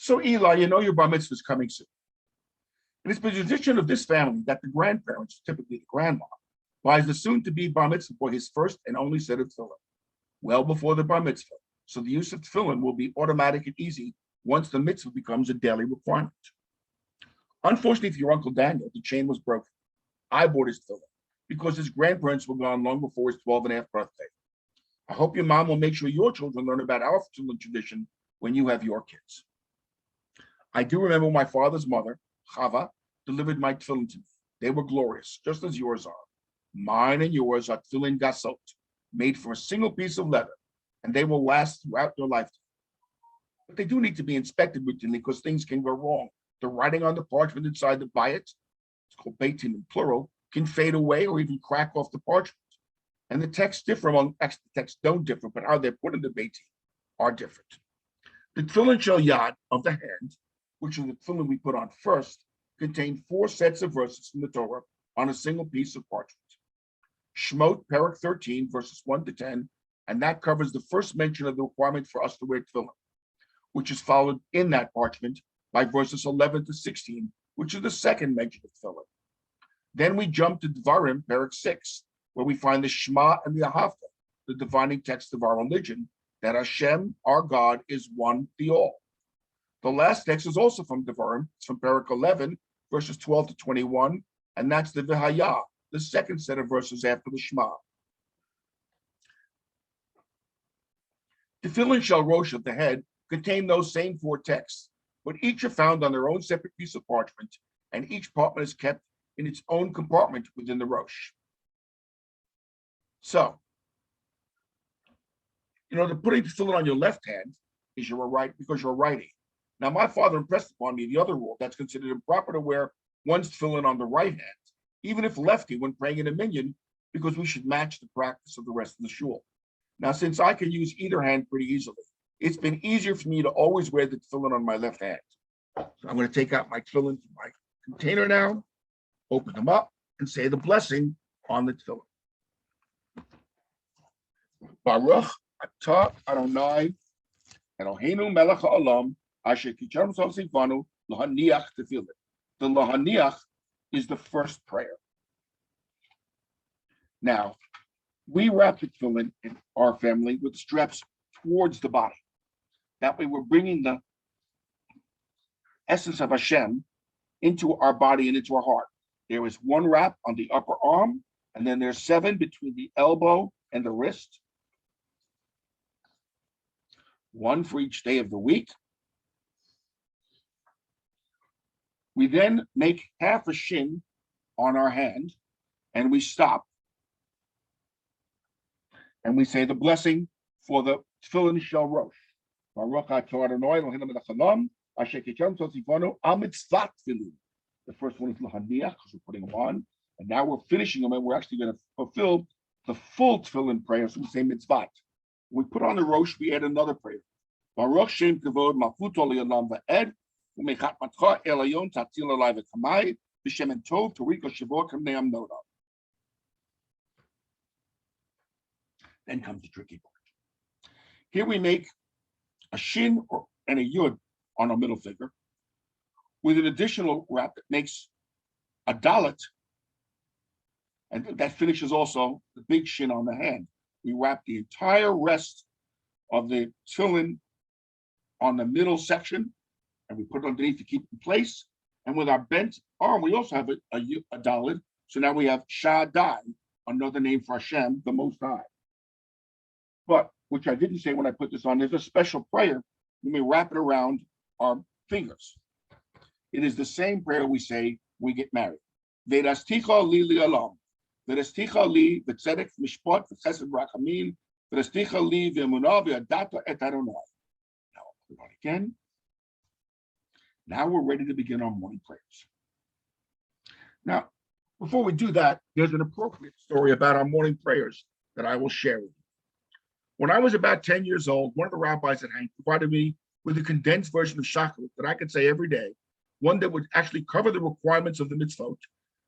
So Eli, you know your bar mitzvah is coming soon. It is the tradition of this family that the grandparents, typically the grandma, buys the soon-to-be bar mitzvah for his first and only set of tefillin, well before the bar mitzvah. So the use of tefillin will be automatic and easy once the mitzvah becomes a daily requirement. Unfortunately for your Uncle Daniel, the chain was broken. I bought his tefillin because his grandparents were gone long before his 12 and a half birthday. I hope your mom will make sure your children learn about our tefillin tradition when you have your kids. I do remember my father's mother, Chava, delivered my tefillin to me. They were glorious, just as yours are. Mine and yours are tefillin gasot, made from a single piece of leather, and they will last throughout your lifetime. But they do need to be inspected routinely because things can go wrong. The writing on the parchment inside the bayit, it's called beitin in plural, can fade away or even crack off the parchment. And the texts differ actually the texts don't differ, but how they're put in the beitin are different. The tefillin shel yad of the hand, which are the tefillin we put on first, contain 4 sets of verses from the Torah on a single piece of parchment. Shmot, Perek 13, verses 1 to 10, and that covers the first mention of the requirement for us to wear tefillin, which is followed in that parchment by verses 11 to 16, which is the second mention of tefillin. Then we jump to Dvarim, Perek 6, where we find the Shema and the Ahavta, the defining text of our religion, that Hashem, our God, is one, the all. The last text is also from Devarim. It's from Perek 11, verses 12 to 21, and that's the V'haya, the second set of verses after the Shema. Tefillin shel rosh of the head contain those same 4 texts, but each are found on their own separate piece of parchment, and each compartment is kept in its own compartment within the rosh. So, the putting tefillin on your left hand is because you're writing. Now, my father impressed upon me the other rule that's considered improper to wear one's tefillin on the right hand, even if lefty when praying in a minyan, because we should match the practice of the rest of the shul. Now, since I can use either hand pretty easily, it's been easier for me to always wear the tefillin on my left hand. So I'm going to take out my tefillin from my container now, open them up, and say the blessing on the tefillin. Baruch atah Adonai Eloheinu melech ha'olam asher kitzarnu sosifanu lahaniach tefillin. The lahaniach is the first prayer. Now, we wrap the tefillin in our family with straps towards the body. That way we're bringing the essence of Hashem into our body and into our heart. There is 1 wrap on the upper arm, and then there's 7 between the elbow and the wrist. 1 for each day of the week. We then make half a shin on our hand, and we stop. And we say the blessing for the tefillin shel rosh. Baruch atah Adonai Eloheinu melech ha'olam asher kitzarnu sosifanu al mitzvot tefillin. The first one is lahaniach, because we're putting them on. And now we're finishing them, and we're actually going to fulfill the full tefillin prayer, so we say mitzvot. When we put on the rosh, we add another prayer. Baruch Shem Kavod Malchuto Le'olam Va'ed U'Mechat Matcha El Ayon Tatil Alai V'Kamai B'Shem En Tov Toriko Shavor Kamneam Noda. Then comes the tricky part. Here we make a shin and a yud on our middle finger with an additional wrap that makes a dalet, and that finishes also the big shin on the hand. We wrap the entire rest of the tefillin on the middle section, and we put it underneath to keep it in place. And with our bent arm, we also have a dalet. So now we have Shaddai, another name for Hashem, the Most High. But, which I didn't say when I put this on, there's a special prayer when we wrap it around our fingers. It is the same prayer we say when we get married. Ve'dasticha li li'olam. Ve'dasticha li v'tzedek mishpat v'chesed rachamim. Ve'dasticha li v'emunah v'adata et Adonai. Now, I'll put it on again. Now we're ready to begin our morning prayers. Now, before we do that, there's an appropriate story about our morning prayers that I will share with you. When I was about 10 years old, one of the rabbis at Hank provided me with a condensed version of Shacharit that I could say every day, one that would actually cover the requirements of the mitzvot,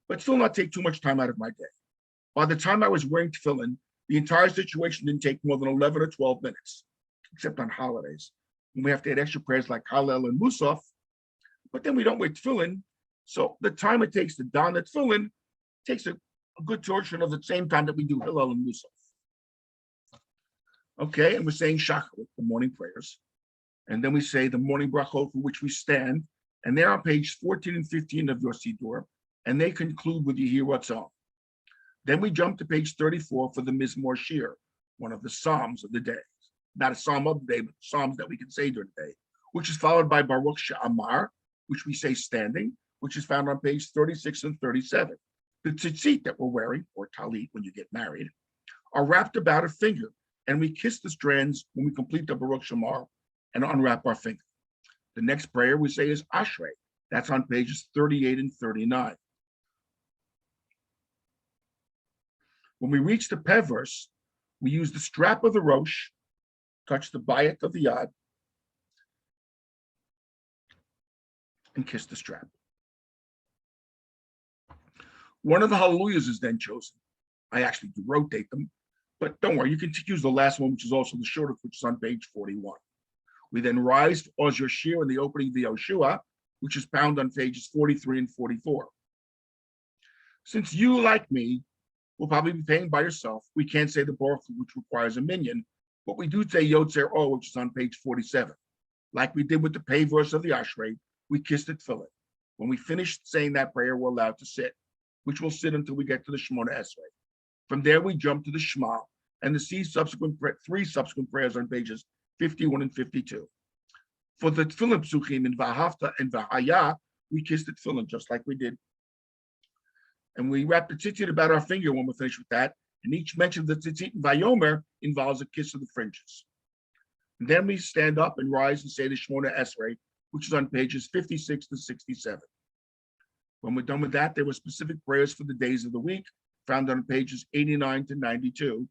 but still not take too much time out of my day. By the time I was wearing tefillin, the entire situation didn't take more than 11 or 12 minutes, except on holidays. when we have to add extra prayers like Hallel and Musaf, but then we don't wear tefillin. So the time it takes to don the tefillin takes a good portion of the same time that we do Hillel and Musaf. Okay, and we're saying Shacharit, the morning prayers. And then we say the morning brachot for which we stand. And they're on page 14 and 15 of your Siddur. And they conclude with Yehi Ratzon. Then we jump to page 34 for the Mizmor Shir, one of the Psalms of the day. Not a Psalm of the day, but Psalms that we can say during the day, which is followed by Baruch She'amar, which we say standing, which is found on page 36 and 37. The tzitzit that we're wearing, or talit when you get married, are wrapped about a finger, and we kiss the strands when we complete the Baruch She'amar and unwrap our finger. The next prayer we say is Ashrei. That's on pages 38 and 39. When we reach the Peh verse, we use the strap of the Rosh, touch the bayat of the Yad, and kiss the strap. One of the hallelujahs is then chosen. I actually do rotate them, but don't worry, you can use the last one, which is also the shortest, which is on page 41. We then rise to Oz Yoshir in the opening of the Yoshua, which is found on pages 43 and 44. Since you, like me, will probably be paying by yourself, we can't say the Baruch, which requires a minyan, but we do say Yotzer O, which is on page 47. Like we did with the Peh verse of the Ashrei, we kissed it Tfilin. When we finish saying that prayer, we're allowed to sit, which will sit until we get to the Shemona Esrei. From there, we jump to the Shema and the three subsequent prayers on pages 51 and 52. For the Tfilin Psuchim in Vahafta and Vahaya, we kissed the Tfilin just like we did. And we wrap the tzitzit about our finger when we're finished with that. And each mention of the tzitzit in Vayomer involves a kiss of the fringes. And then we stand up and rise and say the Shemona Esrei, which is on pages 56 to 67. When we're done with that, there were specific prayers for the days of the week, found on pages 89 to 92.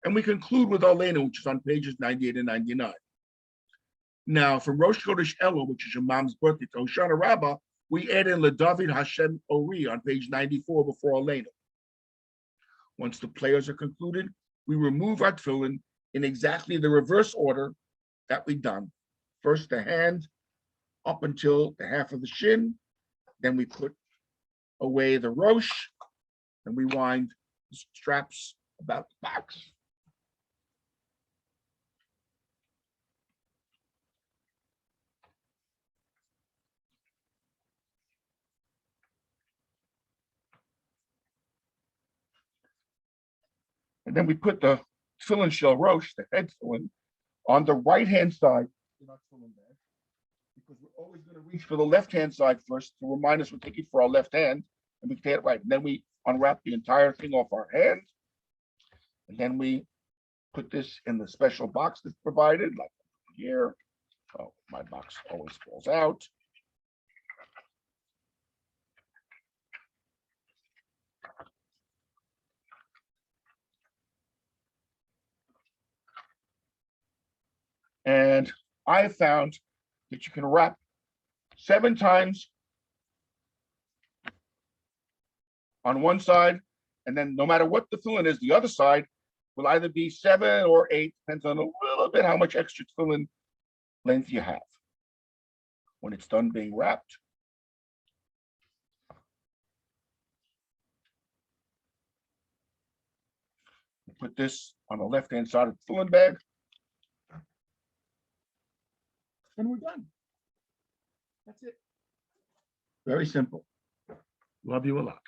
And we conclude with Aleinu, which is on pages 98 and 99. Now, from Rosh Chodesh Elul, which is your mom's birthday, to Hoshana Rabbah, we add in LeDavid Hashem Ori on page 94 before Aleinu. Once the prayers are concluded, we remove our tefillin in exactly the reverse order that we've done. First the hand up until the half of the shin, then we put away the rosh, and we wind the straps about the box. And then we put the tefillin shel rosh, the head tefillin, on the right-hand side in our tefillin bag, because we're always going to reach for the left-hand side first to remind us we're taking for our left hand, and we take it right. And then we unwrap the entire thing off our hand, and then we put this in the special box that's provided, like here. Oh, my box always falls out. And I have found that you can wrap 7 times on one side, and then no matter what the tefillin is, the other side will either be 7 or 8, depends on a little bit how much extra tefillin length you have. When it's done being wrapped, put this on the left-hand side of the tefillin bag, and we're done. That's it. Very simple. Love you a lot.